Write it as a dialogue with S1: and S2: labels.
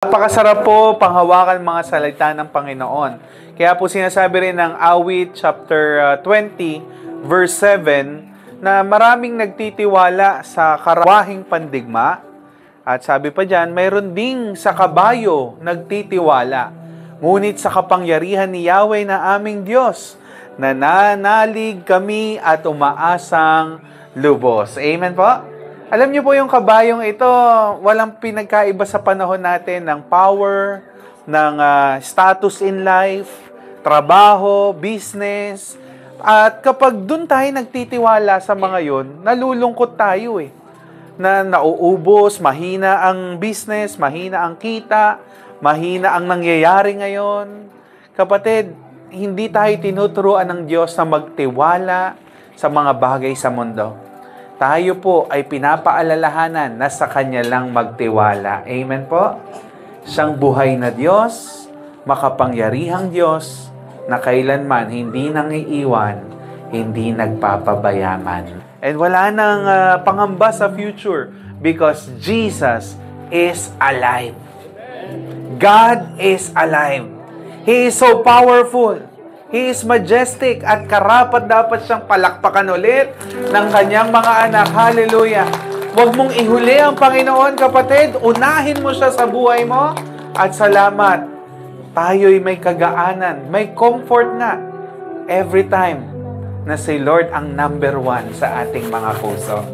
S1: Napakasarap po panghawakan mga salita ng Panginoon. Kaya po sinasabi rin ng Awit chapter 20 verse 7 na maraming nagtitiwala sa karawahing pandigma. At sabi pa dyan, mayroon ding sa kabayo nagtitiwala. Ngunit sa kapangyarihan ni Yahweh na aming Diyos, nananalig kami at umaasang lubos. Amen po? Alam niyo po yung kabayong ito, walang pinagkaiba sa panahon natin ng power, ng status in life, trabaho, business. At kapag dun tayo nagtitiwala sa mga yun, nalulungkot tayo na nauubos, mahina ang business, mahina ang kita, mahina ang nangyayari ngayon. Kapatid, hindi tayo tinuturuan ng Diyos na magtiwala sa mga bagay sa mundo. Tayo po ay pinapaalalahanan na sa Kanya lang magtiwala. Amen po? Siyang buhay na Diyos, makapangyarihang Diyos, na kailanman hindi nangiiwan, hindi nagpapabayaman. And wala nang pangamba sa future because Jesus is alive. God is alive. He is so powerful. He is majestic at karapat dapat siyang palakpakan ulit ng kanyang mga anak. Hallelujah! Huwag mong ihuli ang Panginoon, kapatid. Unahin mo siya sa buhay mo. At salamat, tayo'y may kagaanan, may comfort na every time na si Lord ang number 1 sa ating mga puso.